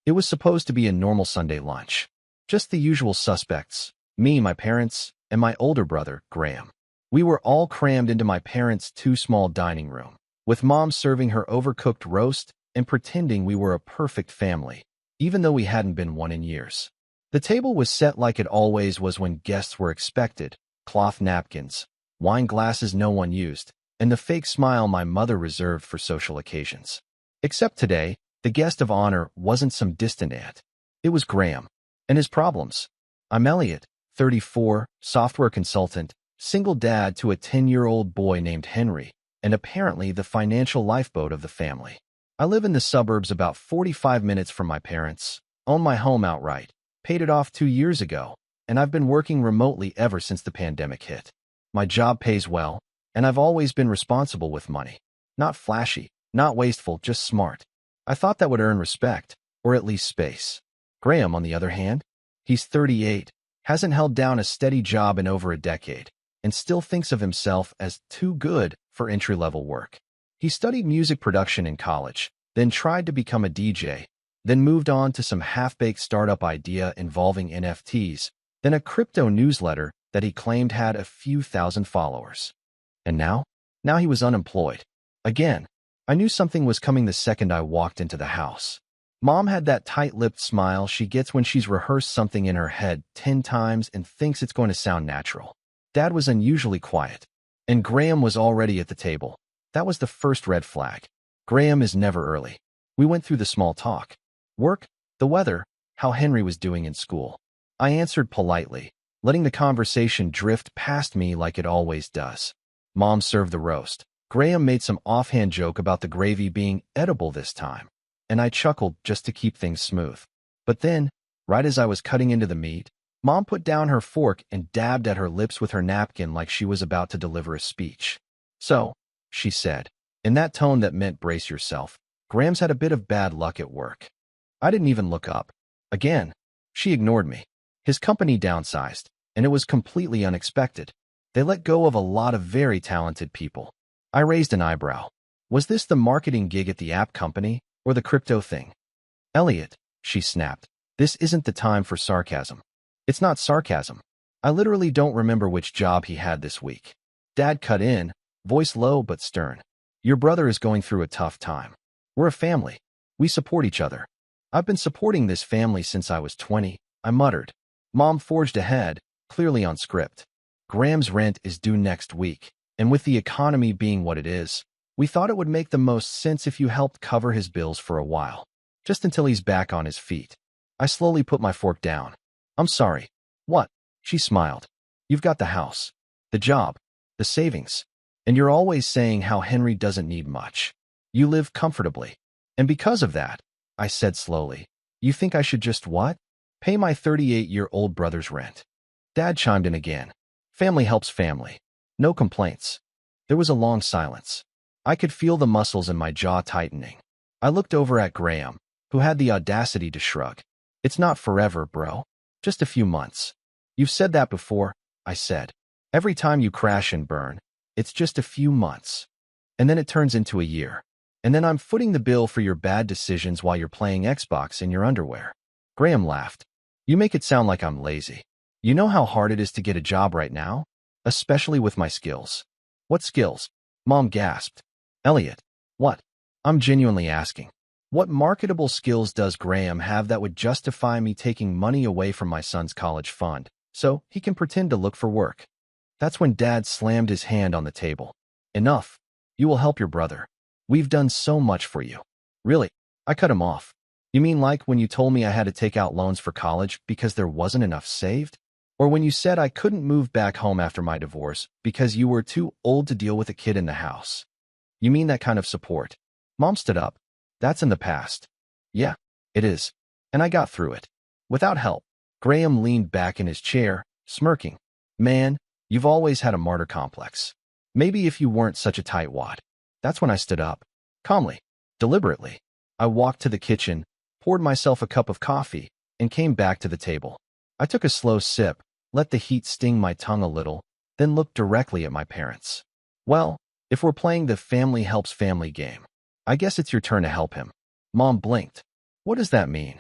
It was supposed to be a normal Sunday lunch. Just the usual suspects, me, my parents, and my older brother, Graham. We were all crammed into my parents' too-small dining room, with Mom serving her overcooked roast and pretending we were a perfect family, even though we hadn't been one in years. The table was set like it always was when guests were expected: cloth napkins, wine glasses no one used, and the fake smile my mother reserved for social occasions. Except today, the guest of honor wasn't some distant aunt. It was Graham and his problems. I'm Elliot, 34, software consultant, single dad to a 10-year-old boy named Henry, and apparently the financial lifeboat of the family. I live in the suburbs about 45 minutes from my parents, own my home outright, paid it off 2 years ago, and I've been working remotely ever since the pandemic hit. My job pays well, and I've always been responsible with money. Not flashy, not wasteful, just smart. I thought that would earn respect, or at least space. Graham, on the other hand, he's 38, hasn't held down a steady job in over a decade, and still thinks of himself as too good for entry-level work. He studied music production in college, then tried to become a DJ, then moved on to some half-baked startup idea involving NFTs, then a crypto newsletter that he claimed had a few thousand followers. And now he was unemployed. Again, I knew something was coming the second I walked into the house. Mom had that tight-lipped smile she gets when she's rehearsed something in her head 10 times and thinks it's going to sound natural. Dad was unusually quiet, and Graham was already at the table. That was the first red flag. Graham is never early. We went through the small talk. Work, the weather, how Henry was doing in school. I answered politely, letting the conversation drift past me like it always does. Mom served the roast. Graham made some offhand joke about the gravy being edible this time, and I chuckled just to keep things smooth. But then, right as I was cutting into the meat, Mom put down her fork and dabbed at her lips with her napkin like she was about to deliver a speech. "So," she said, in that tone that meant brace yourself, "Graham's had a bit of bad luck at work." I didn't even look up. Again, she ignored me. His company downsized, and it was completely unexpected. They let go of a lot of very talented people. I raised an eyebrow. Was this the marketing gig at the app company, or the crypto thing? "Elliot," she snapped, "this isn't the time for sarcasm." "It's not sarcasm. I literally don't remember which job he had this week." Dad cut in, voice low but stern. "Your brother is going through a tough time. We're a family. We support each other. I've been supporting this family since I was 20, I muttered. Mom forged ahead, clearly on script. "Graham's rent is due next week, and with the economy being what it is, we thought it would make the most sense if you helped cover his bills for a while, just until he's back on his feet." I slowly put my fork down. "I'm sorry." "What?" She smiled. "You've got the house, the job, the savings, and you're always saying how Henry doesn't need much. You live comfortably. And because of that," I said slowly, "you think I should just what? Pay my 38-year-old brother's rent." Dad chimed in again. "Family helps family. No complaints." There was a long silence. I could feel the muscles in my jaw tightening. I looked over at Graham, who had the audacity to shrug. "It's not forever, bro. Just a few months." "You've said that before," I said. "Every time you crash and burn, it's just a few months. And then it turns into a year. And then I'm footing the bill for your bad decisions while you're playing Xbox in your underwear." Graham laughed. "You make it sound like I'm lazy. You know how hard it is to get a job right now? Especially with my skills." "What skills?" Mom gasped. "Elliot." "What?" I'm genuinely asking. What marketable skills does Graham have that would justify me taking money away from my son's college fund so he can pretend to look for work? That's when Dad slammed his hand on the table. "Enough. You will help your brother. We've done so much for you." "Really?" I cut him off. "You mean like when you told me I had to take out loans for college because there wasn't enough saved? Or when you said I couldn't move back home after my divorce because you were too old to deal with a kid in the house? You mean that kind of support?" Mom stood up. "That's in the past." "Yeah, it is. And I got through it. Without help." Graham leaned back in his chair, smirking. "Man, you've always had a martyr complex. Maybe if you weren't such a tightwad." That's when I stood up. Calmly, deliberately. I walked to the kitchen, poured myself a cup of coffee, and came back to the table. I took a slow sip, let the heat sting my tongue a little, then looked directly at my parents. "Well, if we're playing the family helps family game, I guess it's your turn to help him." Mom blinked. "What does that mean?"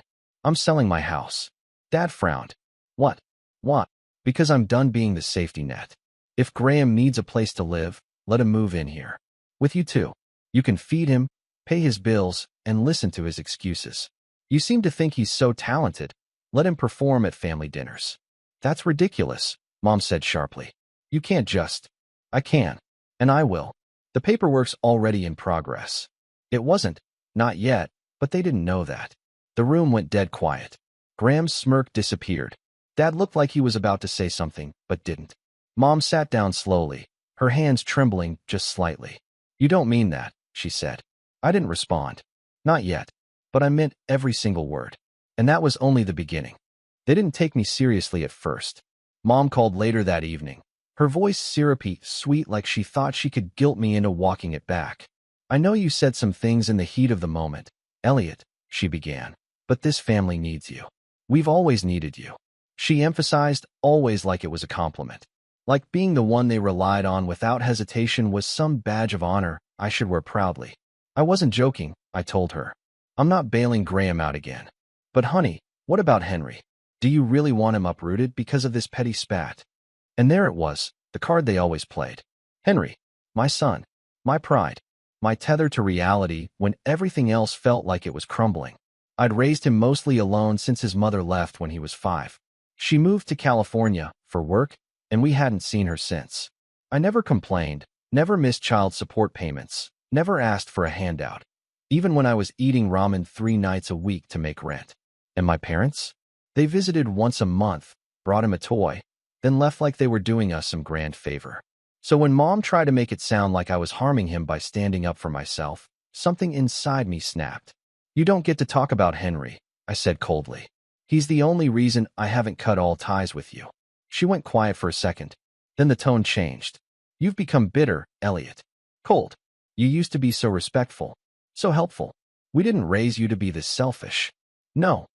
I'm selling my house. Dad frowned. What? What? Because I'm done being the safety net. If Graham needs a place to live, let him move in here. With you too. You can feed him, pay his bills, and listen to his excuses. You seem to think he's so talented. Let him perform at family dinners. That's ridiculous, Mom said sharply. You can't just. I can. And I will. The paperwork's already in progress. It wasn't. Not yet, but they didn't know that. The room went dead quiet. Graham's smirk disappeared. Dad looked like he was about to say something, but didn't. Mom sat down slowly, her hands trembling just slightly. You don't mean that, she said. I didn't respond. Not yet. But I meant every single word. And that was only the beginning. They didn't take me seriously at first. Mom called later that evening. Her voice syrupy, sweet, like she thought she could guilt me into walking it back. I know you said some things in the heat of the moment, Elliot, she began. But this family needs you. We've always needed you. She emphasized always, like it was a compliment. Like being the one they relied on without hesitation was some badge of honor I should wear proudly. I wasn't joking, I told her. I'm not bailing Graham out again. But honey, what about Henry? Do you really want him uprooted because of this petty spat? And there it was, the card they always played. Henry, my son, my pride, my tether to reality when everything else felt like it was crumbling. I'd raised him mostly alone since his mother left when he was 5. She moved to California for work, and we hadn't seen her since. I never complained, never missed child support payments, never asked for a handout, even when I was eating ramen 3 nights a week to make rent. And my parents? They visited once a month, brought him a toy, then left like they were doing us some grand favor. So when Mom tried to make it sound like I was harming him by standing up for myself, something inside me snapped. You don't get to talk about Henry, I said coldly. He's the only reason I haven't cut all ties with you. She went quiet for a second. Then the tone changed. You've become bitter, Elliot. Cold. You used to be so respectful, so helpful. We didn't raise you to be this selfish. No,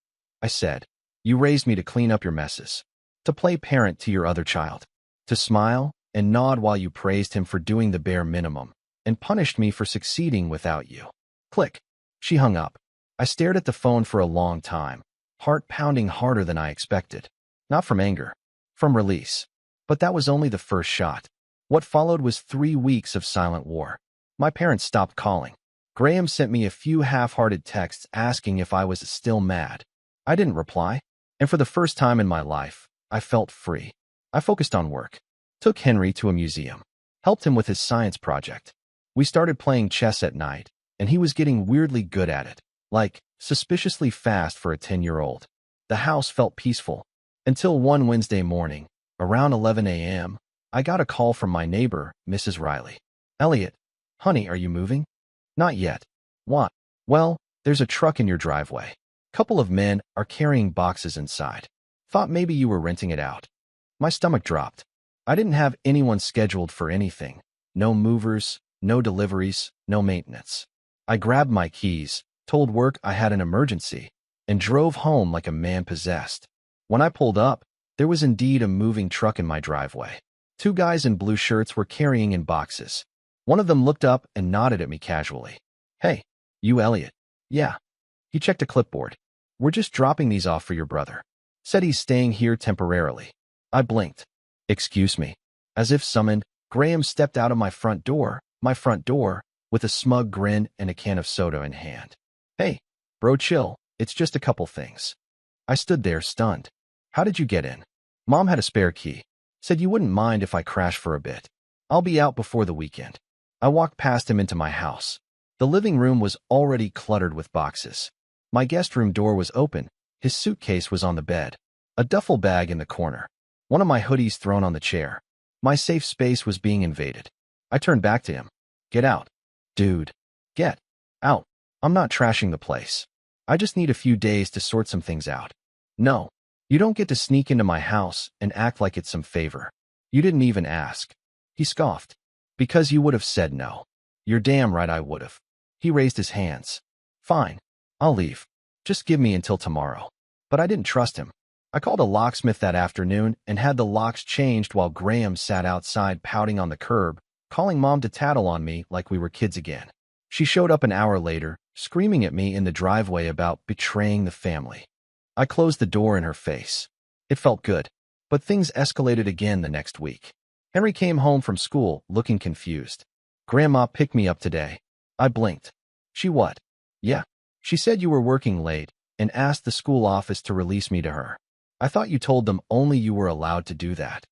I said. You raised me to clean up your messes, to play parent to your other child, to smile and nod while you praised him for doing the bare minimum, and punished me for succeeding without you. Click. She hung up. I stared at the phone for a long time, heart pounding harder than I expected. Not from anger, from release. But that was only the first shot. What followed was 3 weeks of silent war. My parents stopped calling. Graham sent me a few half-hearted texts asking if I was still mad. I didn't reply, and for the first time in my life, I felt free. I focused on work, took Henry to a museum, helped him with his science project. We started playing chess at night, and he was getting weirdly good at it, like suspiciously fast for a 10-year-old. The house felt peaceful, until one Wednesday morning, around 11 a.m., I got a call from my neighbor, Mrs. Riley. Elliot, honey, are you moving? Not yet. What? Well, there's a truck in your driveway. Couple of men are carrying boxes inside. Thought maybe you were renting it out. My stomach dropped. I didn't have anyone scheduled for anything. No movers, no deliveries, no maintenance. I grabbed my keys, told work I had an emergency, and drove home like a man possessed. When I pulled up, there was indeed a moving truck in my driveway. 2 guys in blue shirts were carrying in boxes. One of them looked up and nodded at me casually. Hey, you Elliot. Yeah. He checked a clipboard. We're just dropping these off for your brother. Said he's staying here temporarily. I blinked. Excuse me. As if summoned, Graham stepped out of my front door, with a smug grin and a can of soda in hand. Hey, bro, chill. It's just a couple things. I stood there stunned. How did you get in? Mom had a spare key. Said you wouldn't mind if I crashed for a bit. I'll be out before the weekend. I walked past him into my house. The living room was already cluttered with boxes. My guest room door was open. His suitcase was on the bed. A duffel bag in the corner. One of my hoodies thrown on the chair. My safe space was being invaded. I turned back to him. Get out. Dude. Get out. I'm not trashing the place. I just need a few days to sort some things out. No. You don't get to sneak into my house and act like it's some favor. You didn't even ask. He scoffed. Because you would have said no. You're damn right I would have. He raised his hands. Fine. I'll leave. Just give me until tomorrow. But I didn't trust him. I called a locksmith that afternoon and had the locks changed while Graham sat outside pouting on the curb, calling Mom to tattle on me like we were kids again. She showed up an hour later, screaming at me in the driveway about betraying the family. I closed the door in her face. It felt good. But things escalated again the next week. Henry came home from school looking confused. Grandma picked me up today. I blinked. She what? Yeah. She said you were working late and asked the school office to release me to her. I thought you told them only you were allowed to do that.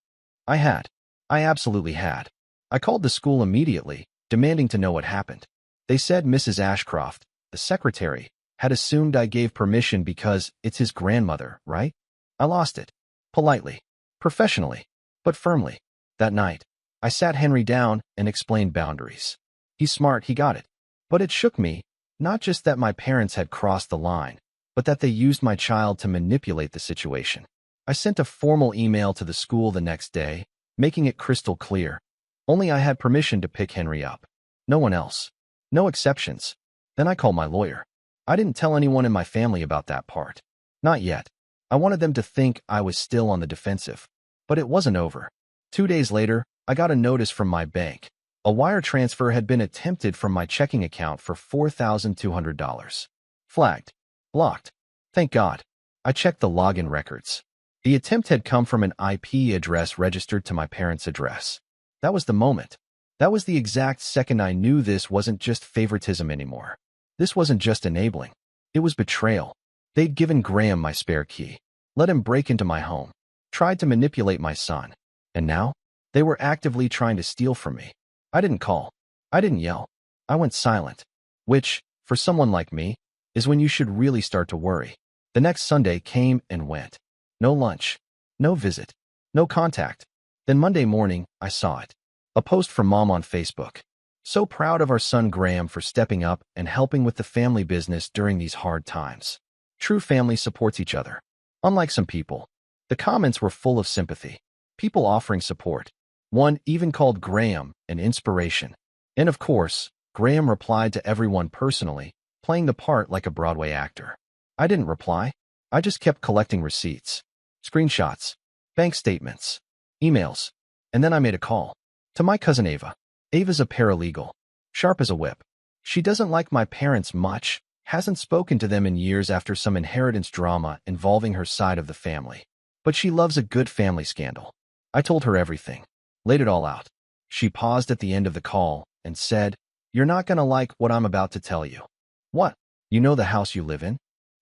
I had. I absolutely had. I called the school immediately, demanding to know what happened. They said Mrs. Ashcroft, the secretary, had assumed I gave permission because it's his grandmother, right? I lost it. Politely. Professionally. But firmly. That night, I sat Henry down and explained boundaries. He's smart, he got it. But it shook me, not just that my parents had crossed the line, but that they used my child to manipulate the situation. I sent a formal email to the school the next day, making it crystal clear. Only I had permission to pick Henry up. No one else. No exceptions. Then I called my lawyer. I didn't tell anyone in my family about that part. Not yet. I wanted them to think I was still on the defensive. But it wasn't over. 2 days later, I got a notice from my bank. A wire transfer had been attempted from my checking account for $4,200. Flagged. Blocked. Thank God. I checked the login records. The attempt had come from an IP address registered to my parents' address. That was the moment. That was the exact second I knew this wasn't just favoritism anymore. This wasn't just enabling. It was betrayal. They'd given Graham my spare key, let him break into my home, tried to manipulate my son. And now, they were actively trying to steal from me. I didn't call. I didn't yell. I went silent. Which, for someone like me, is when you should really start to worry. The next Sunday came and went. No lunch. No visit. No contact. Then Monday morning, I saw it. A post from Mom on Facebook. So proud of our son Graham for stepping up and helping with the family business during these hard times. True family supports each other. Unlike some people. The comments were full of sympathy. People offering support. One even called Graham an inspiration. And of course, Graham replied to everyone personally, playing the part like a Broadway actor. I didn't reply. I just kept collecting receipts, screenshots, bank statements, emails, and then I made a call. To my cousin Ava. Ava's a paralegal. Sharp as a whip. She doesn't like my parents much, hasn't spoken to them in years after some inheritance drama involving her side of the family. But she loves a good family scandal. I told her everything. Laid it all out. She paused at the end of the call and said, "You're not gonna like what I'm about to tell you." What? You know the house you live in?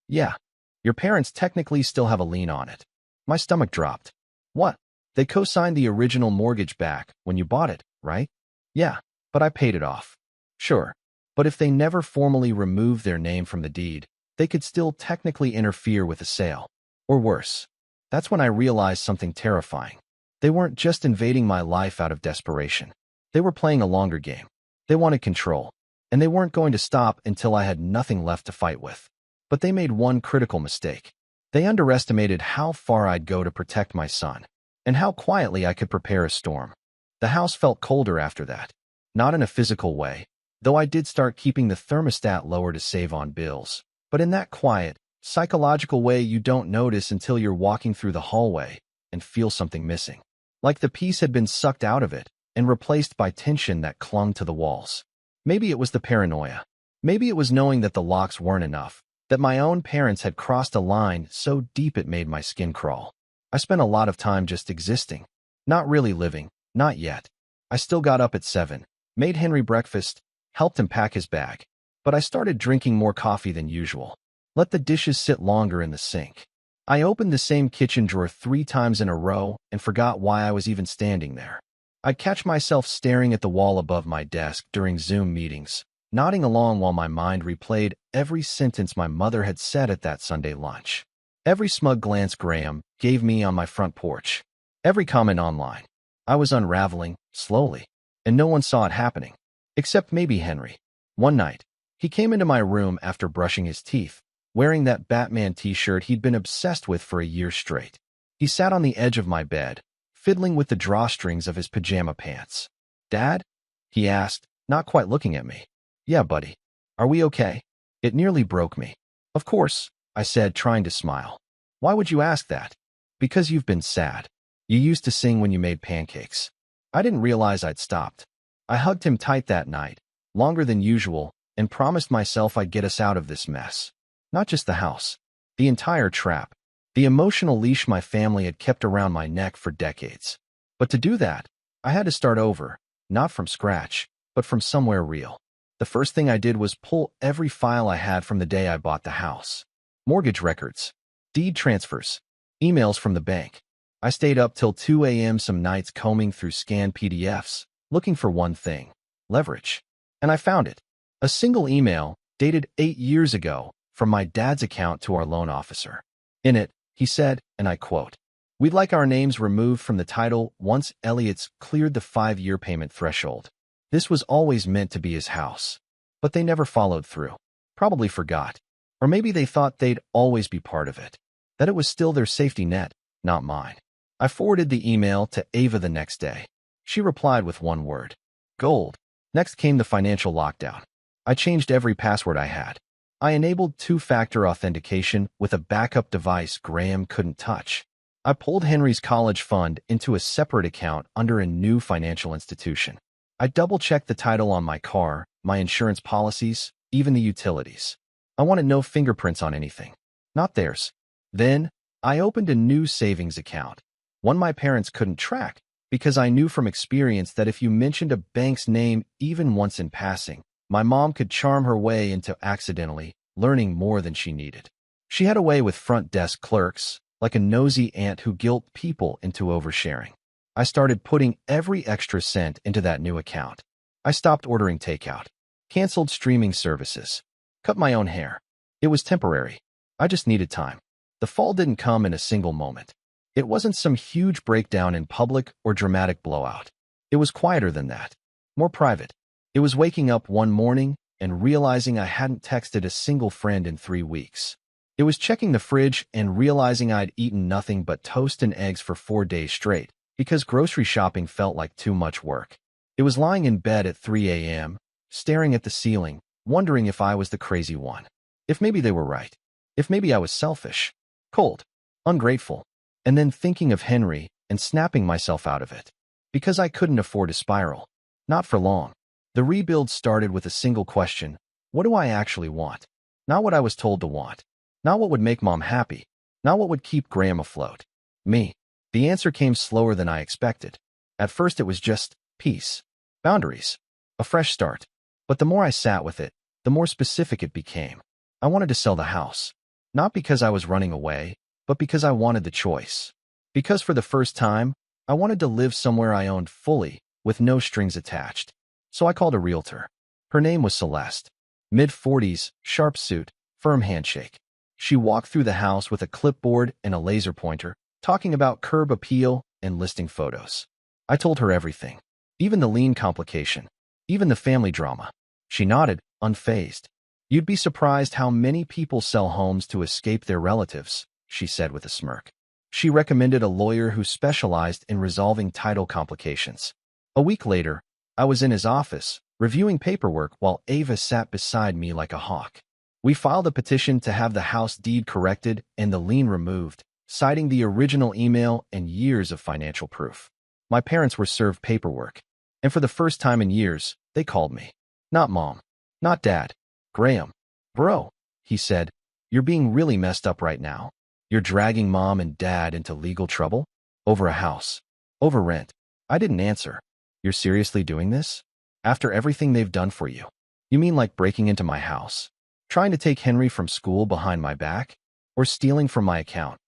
Yeah. Your parents technically still have a lien on it. My stomach dropped. What? They co-signed the original mortgage back when you bought it, right? Yeah, but I paid it off. Sure. But if they never formally removed their name from the deed, they could still technically interfere with the sale. Or worse. That's when I realized something terrifying. They weren't just invading my life out of desperation. They were playing a longer game. They wanted control. And they weren't going to stop until I had nothing left to fight with. But they made one critical mistake. They underestimated how far I'd go to protect my son, and how quietly I could prepare a storm. The house felt colder after that. Not in a physical way, though I did start keeping the thermostat lower to save on bills, but in that quiet, psychological way you don't notice until you're walking through the hallway and feel something missing. Like the peace had been sucked out of it and replaced by tension that clung to the walls. Maybe it was the paranoia. Maybe it was knowing that the locks weren't enough, that my own parents had crossed a line so deep it made my skin crawl. I spent a lot of time just existing. Not really living, not yet. I still got up at 7, made Henry breakfast, helped him pack his bag. But I started drinking more coffee than usual. Let the dishes sit longer in the sink. I opened the same kitchen drawer 3 times in a row and forgot why I was even standing there. I'd catch myself staring at the wall above my desk during Zoom meetings, nodding along while my mind replayed every sentence my mother had said at that Sunday lunch. Every smug glance Graham gave me on my front porch. Every comment online. I was unraveling, slowly, and no one saw it happening. Except maybe Henry. One night, he came into my room after brushing his teeth, wearing that Batman t-shirt he'd been obsessed with for a year straight. He sat on the edge of my bed, fiddling with the drawstrings of his pajama pants. "Dad?" he asked, not quite looking at me. "Yeah, buddy. Are we okay?" It nearly broke me. "Of course," I said, trying to smile. "Why would you ask that?" "Because you've been sad. You used to sing when you made pancakes." I didn't realize I'd stopped. I hugged him tight that night, longer than usual, and promised myself I'd get us out of this mess. Not just the house. The entire trap. The emotional leash my family had kept around my neck for decades. But to do that, I had to start over, not from scratch, but from somewhere real. The first thing I did was pull every file I had from the day I bought the house. Mortgage records, deed transfers, emails from the bank. I stayed up till 2 a.m. some nights combing through scanned PDFs, looking for one thing: leverage. And I found it. A single email, dated 8 years ago, from my dad's account to our loan officer. In it, he said, and I quote, "We'd like our names removed from the title once Elliot's cleared the 5-year payment threshold." This was always meant to be his house. But they never followed through. Probably forgot. Or maybe they thought they'd always be part of it. That it was still their safety net, not mine. I forwarded the email to Ava the next day. She replied with one word: gold. Next came the financial lockdown. I changed every password I had. I enabled 2-factor authentication with a backup device Graham couldn't touch. I pulled Henry's college fund into a separate account under a new financial institution. I double-checked the title on my car, my insurance policies, even the utilities. I wanted no fingerprints on anything. Not theirs. Then, I opened a new savings account. One my parents couldn't track, because I knew from experience that if you mentioned a bank's name even once in passing, my mom could charm her way into accidentally learning more than she needed. She had a way with front desk clerks, like a nosy aunt who guilt people into oversharing. I started putting every extra cent into that new account. I stopped ordering takeout, canceled streaming services, cut my own hair. It was temporary. I just needed time. The fall didn't come in a single moment. It wasn't some huge breakdown in public or dramatic blowout. It was quieter than that, more private. It was waking up one morning and realizing I hadn't texted a single friend in 3 weeks. It was checking the fridge and realizing I'd eaten nothing but toast and eggs for 4 days straight, because grocery shopping felt like too much work. It was lying in bed at 3 a.m., staring at the ceiling, wondering if I was the crazy one. If maybe they were right. If maybe I was selfish, cold, ungrateful. And then thinking of Henry and snapping myself out of it. Because I couldn't afford to spiral. Not for long. The rebuild started with a single question: what do I actually want? Not what I was told to want. Not what would make Mom happy. Not what would keep Graham afloat. Me. The answer came slower than I expected. At first it was just peace, boundaries, a fresh start. But the more I sat with it, the more specific it became. I wanted to sell the house. Not because I was running away, but because I wanted the choice. Because for the first time, I wanted to live somewhere I owned fully, with no strings attached. So I called a realtor. Her name was Celeste. Mid-40s, sharp suit, firm handshake. She walked through the house with a clipboard and a laser pointer, talking about curb appeal and listing photos. I told her everything. Even the lien complication. Even the family drama. She nodded, unfazed. "You'd be surprised how many people sell homes to escape their relatives," she said with a smirk. She recommended a lawyer who specialized in resolving title complications. A week later, I was in his office, reviewing paperwork while Ava sat beside me like a hawk. We filed a petition to have the house deed corrected and the lien removed, citing the original email and years of financial proof. My parents were served paperwork, and for the first time in years, they called me. Not Mom. Not Dad. Graham. "Bro," he said, "you're being really messed up right now. You're dragging Mom and Dad into legal trouble? Over a house. Over rent." I didn't answer. "You're seriously doing this? After everything they've done for you? You mean like breaking into my house? Trying to take Henry from school behind my back? Or stealing from my account?"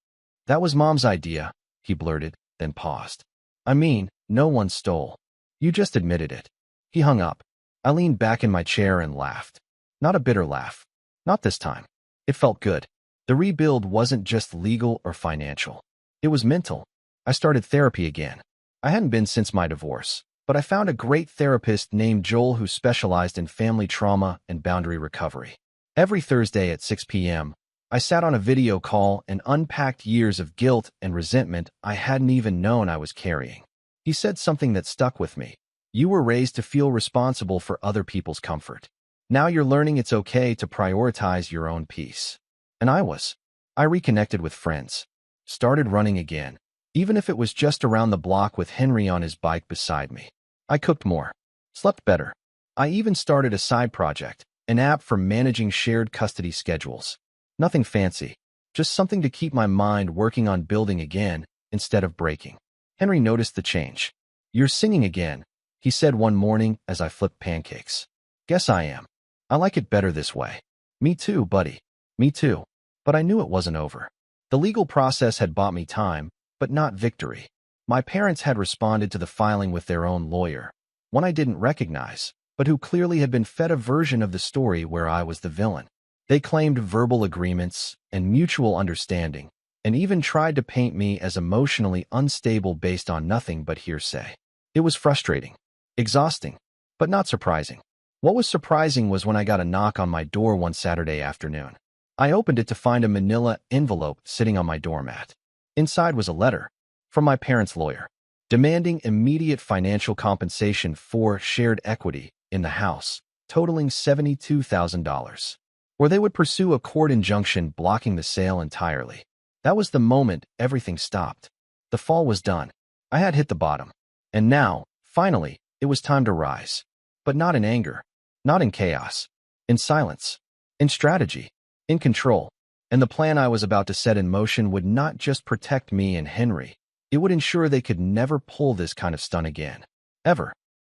"That was Mom's idea," he blurted, then paused. "I mean, no one stole. You just admitted it." He hung up. I leaned back in my chair and laughed. Not a bitter laugh. Not this time. It felt good. The rebuild wasn't just legal or financial. It was mental. I started therapy again. I hadn't been since my divorce, but I found a great therapist named Joel who specialized in family trauma and boundary recovery. Every Thursday at 6 p.m., I sat on a video call and unpacked years of guilt and resentment I hadn't even known I was carrying. He said something that stuck with me. "You were raised to feel responsible for other people's comfort. Now you're learning it's okay to prioritize your own peace." And I was. I reconnected with friends. Started running again, even if it was just around the block with Henry on his bike beside me. I cooked more. Slept better. I even started a side project, an app for managing shared custody schedules. Nothing fancy. Just something to keep my mind working on building again instead of breaking. Henry noticed the change. "You're singing again," he said one morning as I flipped pancakes. "Guess I am. I like it better this way." "Me too, buddy. Me too." But I knew it wasn't over. The legal process had bought me time, but not victory. My parents had responded to the filing with their own lawyer, one I didn't recognize, but who clearly had been fed a version of the story where I was the villain. They claimed verbal agreements and mutual understanding, and even tried to paint me as emotionally unstable based on nothing but hearsay. It was frustrating, exhausting, but not surprising. What was surprising was when I got a knock on my door one Saturday afternoon. I opened it to find a manila envelope sitting on my doormat. Inside was a letter from my parents' lawyer, demanding immediate financial compensation for shared equity in the house, totaling $72,000, or they would pursue a court injunction blocking the sale entirely. That was the moment everything stopped. The fall was done. I had hit the bottom. And now, finally, it was time to rise. But not in anger, not in chaos, in silence, in strategy, in control. And the plan I was about to set in motion would not just protect me and Henry. It would ensure they could never pull this kind of stunt again. Ever.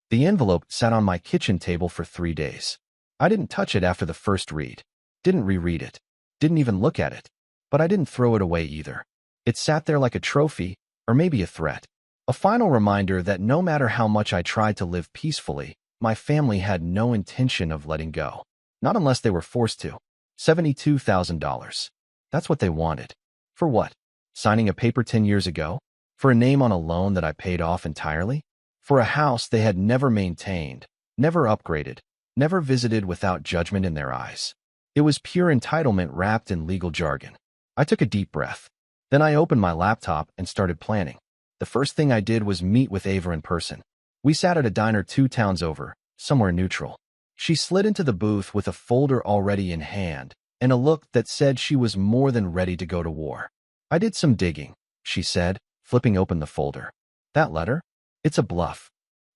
The envelope sat on my kitchen table for 3 days. I didn't touch it after the first read. Didn't reread it. Didn't even look at it. But I didn't throw it away either. It sat there like a trophy, or maybe a threat. A final reminder that no matter how much I tried to live peacefully, my family had no intention of letting go. Not unless they were forced to. $72,000. That's what they wanted. For what? Signing a paper 10 years ago? For a name on a loan that I paid off entirely? For a house they had never maintained, never upgraded, never visited without judgment in their eyes. It was pure entitlement wrapped in legal jargon. I took a deep breath. Then I opened my laptop and started planning. The first thing I did was meet with Ava in person. We sat at a diner 2 towns over, somewhere neutral. She slid into the booth with a folder already in hand and a look that said she was more than ready to go to war. "I did some digging," she said, flipping open the folder. "That letter? It's a bluff."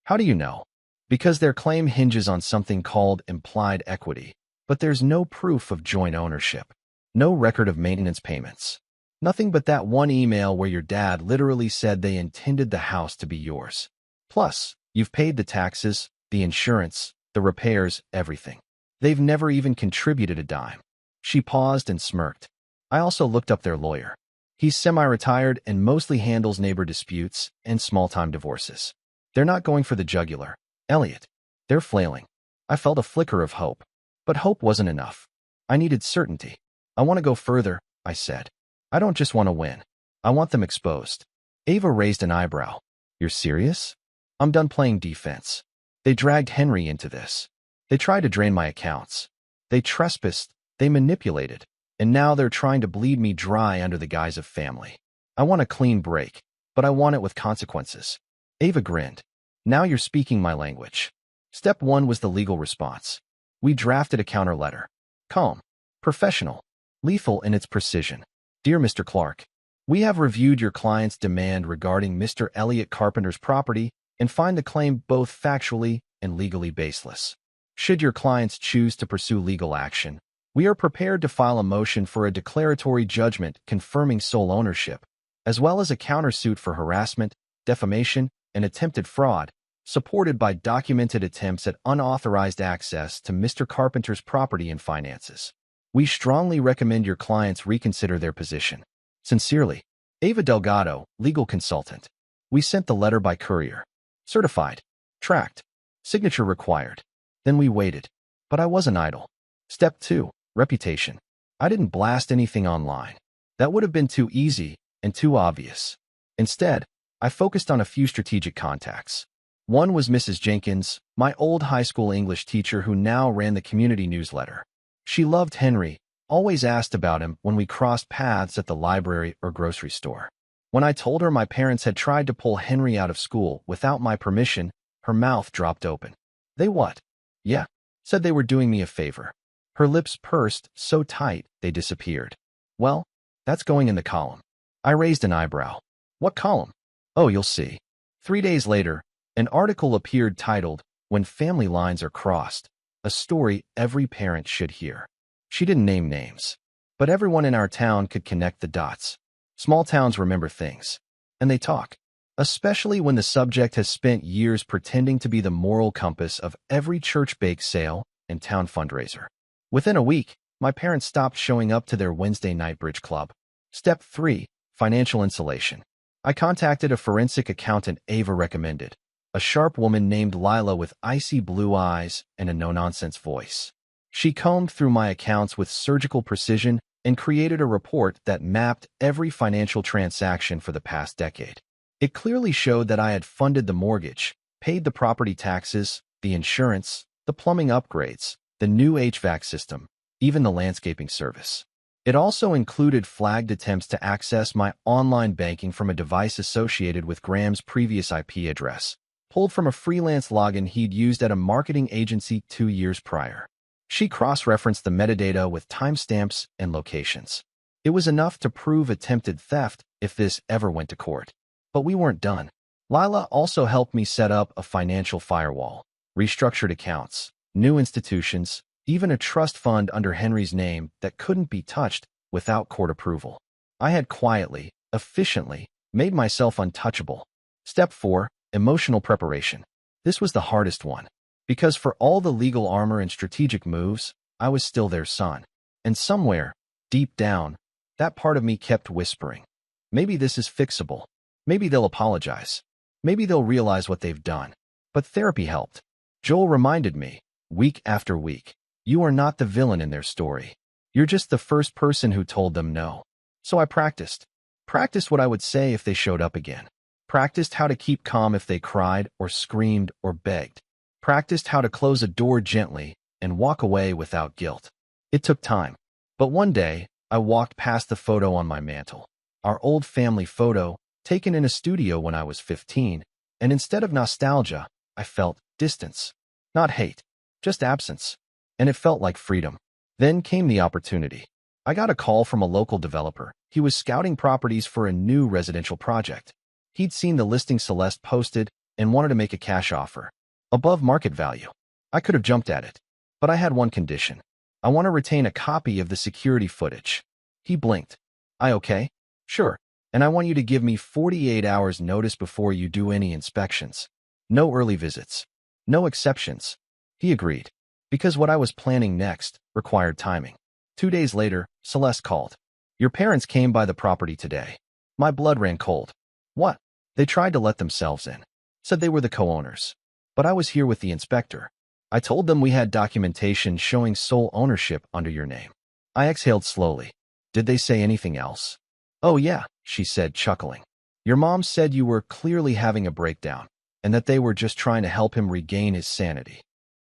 "How do you know?" "Because their claim hinges on something called implied equity, but there's no proof of joint ownership. No record of maintenance payments. Nothing but that one email where your dad literally said they intended the house to be yours. Plus, you've paid the taxes, the insurance, the repairs, everything. They've never even contributed a dime." She paused and smirked. I also looked up their lawyer. He's semi-retired and mostly handles neighbor disputes and small-time divorces. They're not going for the jugular, Elliot. They're flailing. I felt a flicker of hope. But hope wasn't enough. I needed certainty. "I want to go further," I said. "I don't just want to win. I want them exposed." Ava raised an eyebrow. "You're serious?" "I'm done playing defense. They dragged Henry into this. They tried to drain my accounts. They trespassed, they manipulated, and now they're trying to bleed me dry under the guise of family. I want a clean break, but I want it with consequences." Ava grinned. "Now you're speaking my language." Step 1 was the legal response. We drafted a counter letter. Calm, professional, lethal in its precision. "Dear Mr. Clark, we have reviewed your client's demand regarding Mr. Elliot Carpenter's property and find the claim both factually and legally baseless. Should your clients choose to pursue legal action, we are prepared to file a motion for a declaratory judgment confirming sole ownership, as well as a countersuit for harassment, defamation, and attempted fraud, supported by documented attempts at unauthorized access to Mr. Carpenter's property and finances. We strongly recommend your clients reconsider their position. Sincerely, Ava Delgado, legal consultant." We sent the letter by courier. Certified. Tracked. Signature required. Then we waited. But I wasn't idle. Step 2, reputation. I didn't blast anything online. That would have been too easy and too obvious. Instead, I focused on a few strategic contacts. One was Mrs. Jenkins, my old high school English teacher who now ran the community newsletter. She loved Henry, always asked about him when we crossed paths at the library or grocery store. When I told her my parents had tried to pull Henry out of school without my permission, her mouth dropped open. "They what?" "Yeah," said they were doing me a favor. Her lips pursed so tight they disappeared. "Well, that's going in the column." I raised an eyebrow. "What column?" "Oh, you'll see." 3 days later, an article appeared titled, "When Family Lines Are Crossed, a Story Every Parent Should Hear." She didn't name names, But everyone in our town could connect the dots. Small towns remember things. And they talk. Especially when the subject has spent years pretending to be the moral compass of every church bake sale and town fundraiser. Within a week, my parents stopped showing up to their Wednesday night bridge club. Step 3. Financial insulation. I contacted a forensic accountant Ava recommended, a sharp woman named Lila with icy blue eyes and a no-nonsense voice. She combed through my accounts with surgical precision and created a report that mapped every financial transaction for the past decade. It clearly showed that I had funded the mortgage, paid the property taxes, the insurance, the plumbing upgrades, the new HVAC system, even the landscaping service. It also included flagged attempts to access my online banking from a device associated with Graham's previous IP address, pulled from a freelance login he'd used at a marketing agency 2 years prior. She cross-referenced the metadata with timestamps and locations. It was enough to prove attempted theft if this ever went to court. But we weren't done. Lila also helped me set up a financial firewall, restructured accounts, new institutions, even a trust fund under Henry's name that couldn't be touched without court approval. I had quietly, efficiently, made myself untouchable. Step 4. Emotional preparation. This was the hardest one, because for all the legal armor and strategic moves, I was still their son. And somewhere, deep down, that part of me kept whispering, maybe this is fixable. Maybe they'll apologize. Maybe they'll realize what they've done. But therapy helped. Joel reminded me, week after week, you are not the villain in their story. You're just the first person who told them no. So I practiced. Practiced what I would say if they showed up again. Practiced how to keep calm if they cried or screamed or begged. Practiced how to close a door gently and walk away without guilt. It took time. But one day, I walked past the photo on my mantle. Our old family photo, taken in a studio when I was 15, and instead of nostalgia, I felt distance. Not hate, just absence. And it felt like freedom. Then came the opportunity. I got a call from a local developer. He was scouting properties for a new residential project. He'd seen the listing Celeste posted and wanted to make a cash offer, above market value. I could have jumped at it, but I had one condition. I want to retain a copy of the security footage. He blinked. I okay? Sure. And I want you to give me 48 hours notice before you do any inspections. No early visits. No exceptions. He agreed, because what I was planning next required timing. 2 days later, Celeste called. Your parents came by the property today. My blood ran cold. What? They tried to let themselves in. Said they were the co-owners. But I was here with the inspector. I told them we had documentation showing sole ownership under your name. I exhaled slowly. Did they say anything else? Oh yeah, she said, chuckling. Your mom said you were clearly having a breakdown, and that they were just trying to help him regain his sanity.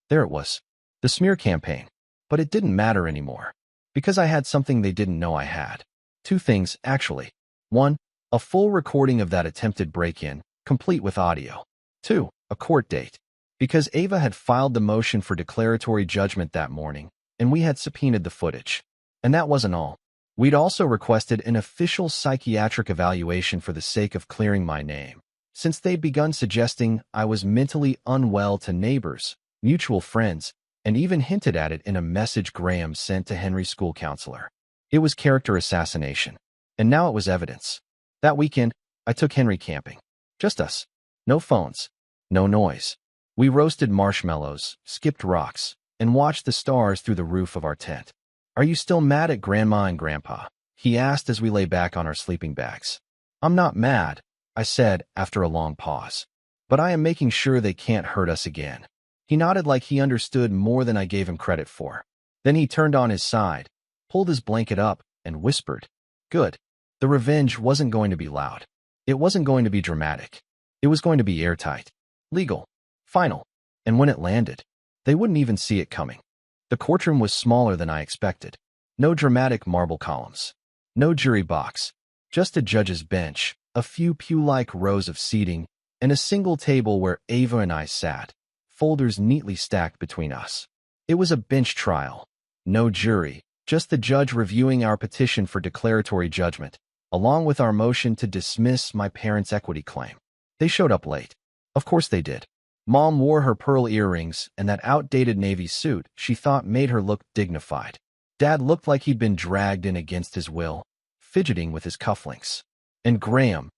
There it was. The smear campaign. But it didn't matter anymore. Because I had something they didn't know I had. 2 things, actually. 1, a full recording of that attempted break-in, complete with audio. 2, a court date. Because Ava had filed the motion for declaratory judgment that morning, and we had subpoenaed the footage. And that wasn't all. We'd also requested an official psychiatric evaluation for the sake of clearing my name, since they'd begun suggesting I was mentally unwell to neighbors, mutual friends, and even hinted at it in a message Graham sent to Henry's school counselor. It was character assassination, and now it was evidence. That weekend, I took Henry camping. Just us. No phones. No noise. We roasted marshmallows, skipped rocks, and watched the stars through the roof of our tent. Are you still mad at Grandma and Grandpa? He asked as we lay back on our sleeping bags. I'm not mad, I said after a long pause. But I am making sure they can't hurt us again. He nodded like he understood more than I gave him credit for. Then he turned on his side, pulled his blanket up, and whispered, Good. The revenge wasn't going to be loud. It wasn't going to be dramatic. It was going to be airtight, legal, final. And when it landed, they wouldn't even see it coming. The courtroom was smaller than I expected. No dramatic marble columns. No jury box. Just a judge's bench, a few pew-like rows of seating, and a single table where Ava and I sat, folders neatly stacked between us. It was a bench trial. No jury, just the judge reviewing our petition for declaratory judgment, along with our motion to dismiss my parents' equity claim. They showed up late. Of course they did. Mom wore her pearl earrings and that outdated navy suit she thought made her look dignified. Dad looked like he'd been dragged in against his will, fidgeting with his cufflinks. And Graham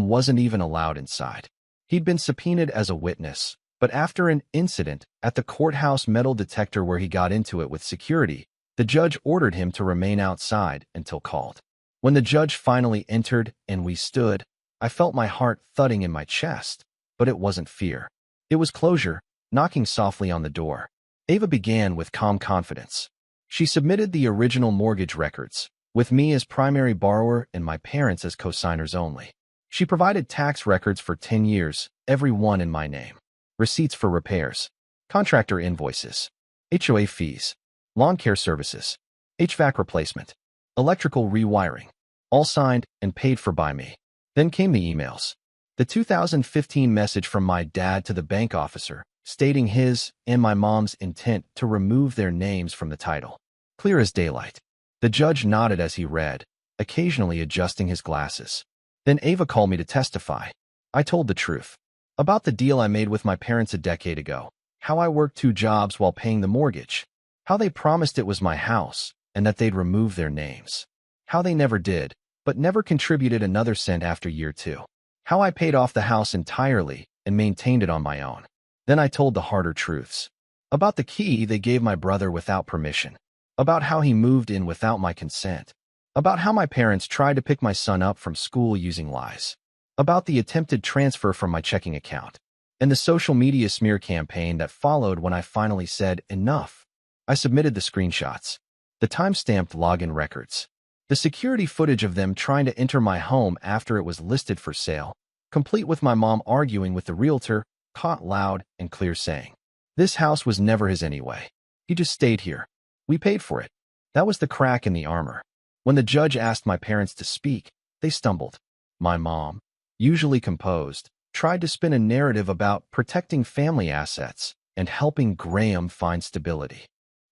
wasn't even allowed inside. He'd been subpoenaed as a witness, but after an incident at the courthouse metal detector where he got into it with security, the judge ordered him to remain outside until called. When the judge finally entered and we stood, I felt my heart thudding in my chest, but it wasn't fear. It was closure, knocking softly on the door. Ava began with calm confidence. She submitted the original mortgage records, with me as primary borrower and my parents as co-signers only. She provided tax records for 10 years, every one in my name. Receipts for repairs, contractor invoices, HOA fees, lawn care services, HVAC replacement, electrical rewiring, all signed and paid for by me. Then came the emails. The 2015 message from my dad to the bank officer, stating his and my mom's intent to remove their names from the title. Clear as daylight. The judge nodded as he read, occasionally adjusting his glasses. Then Ava called me to testify. I told the truth. About the deal I made with my parents a decade ago. How I worked 2 jobs while paying the mortgage. How they promised it was my house and that they'd remove their names. How they never did, but never contributed another cent after year 2. How I paid off the house entirely and maintained it on my own. Then I told the harder truths. About the key they gave my brother without permission. About how he moved in without my consent. About how my parents tried to pick my son up from school using lies. About the attempted transfer from my checking account. And the social media smear campaign that followed when I finally said enough. I submitted the screenshots. The time-stamped login records. The security footage of them trying to enter my home after it was listed for sale, complete with my mom arguing with the realtor, caught loud and clear saying, "This house was never his anyway. He just stayed here. We paid for it." That was the crack in the armor. When the judge asked my parents to speak, they stumbled. My mom, usually composed, tried to spin a narrative about protecting family assets and helping Graham find stability.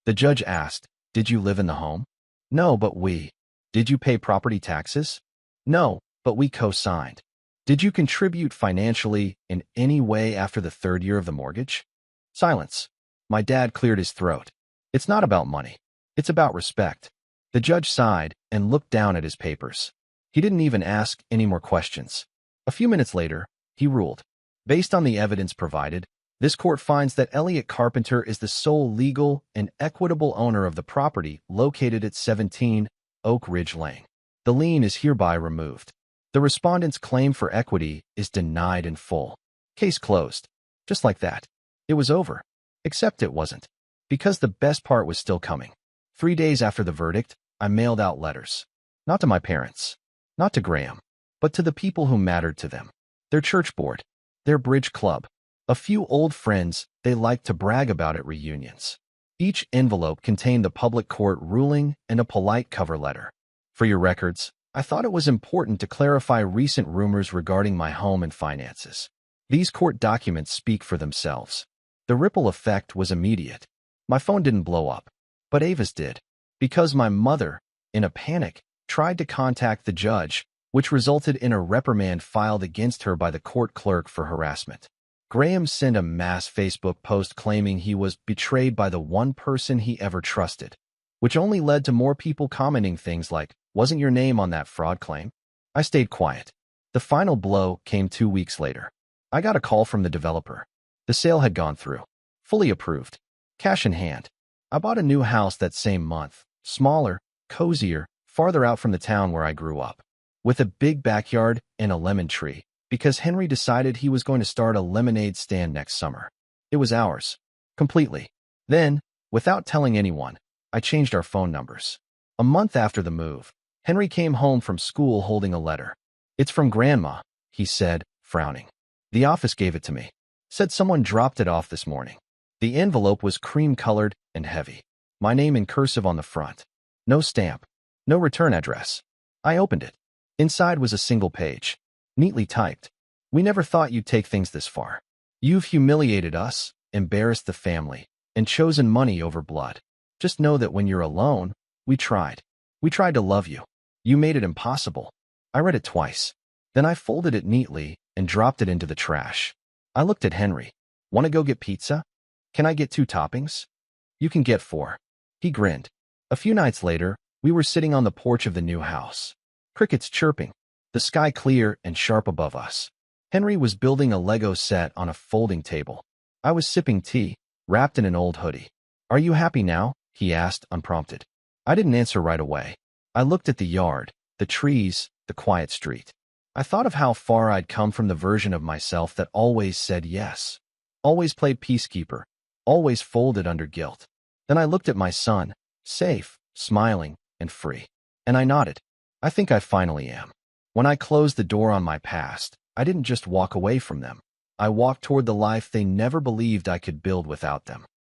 The judge asked, "Did you live in the home?" "No, but we." "Did you pay property taxes?" "No, but we co-signed." "Did you contribute financially in any way after the 3rd year of the mortgage?" Silence. My dad cleared his throat. "It's not about money. It's about respect." The judge sighed and looked down at his papers. He didn't even ask any more questions. A few minutes later, he ruled. Based on the evidence provided, this court finds that Elliot Carpenter is the sole legal and equitable owner of the property located at 17 Oak Ridge Lane. The lien is hereby removed. The respondent's claim for equity is denied in full. Case closed. Just like that. It was over. Except it wasn't. Because the best part was still coming. 3 days after the verdict, I mailed out letters. Not to my parents. Not to Graham. But to the people who mattered to them. Their church board. Their bridge club. A few old friends they liked to brag about at reunions. Each envelope contained the public court ruling and a polite cover letter. For your records, I thought it was important to clarify recent rumors regarding my home and finances. These court documents speak for themselves. The ripple effect was immediate. My phone didn't blow up, but Ava's did. Because my mother, in a panic, tried to contact the judge, which resulted in a reprimand filed against her by the court clerk for harassment. Graham sent a mass Facebook post claiming he was betrayed by the one person he ever trusted, which only led to more people commenting things like, "Wasn't your name on that fraud claim?" I stayed quiet. The final blow came 2 weeks later. I got a call from the developer. The sale had gone through. Fully approved. Cash in hand. I bought a new house that same month. Smaller, cozier, farther out from the town where I grew up. With a big backyard and a lemon tree, because Henry decided he was going to start a lemonade stand next summer. It was ours. Completely. Then, without telling anyone, I changed our phone numbers. A month after the move, Henry came home from school holding a letter. "It's from Grandma," he said, frowning. "The office gave it to me. Said someone dropped it off this morning." The envelope was cream-colored and heavy. My name in cursive on the front. No stamp. No return address. I opened it. Inside was a single page. Neatly typed. "We never thought you'd take things this far. You've humiliated us, embarrassed the family, and chosen money over blood. Just know that when you're alone, we tried. We tried to love you. You made it impossible." I read it twice. Then I folded it neatly and dropped it into the trash. I looked at Henry. "Want to go get pizza? Can I get 2 toppings?" "You can get 4. He grinned. A few nights later, we were sitting on the porch of the new house. Crickets chirping, the sky clear and sharp above us. Henry was building a Lego set on a folding table. I was sipping tea, wrapped in an old hoodie. "Are you happy now?" he asked, unprompted. I didn't answer right away. I looked at the yard, the trees, the quiet street. I thought of how far I'd come from the version of myself that always said yes, always played peacekeeper, always folded under guilt. Then I looked at my son, safe, smiling, and free. And I nodded. I think I finally am. When I closed the door on my past, I didn't just walk away from them. I walked toward the life they never believed I could build without them.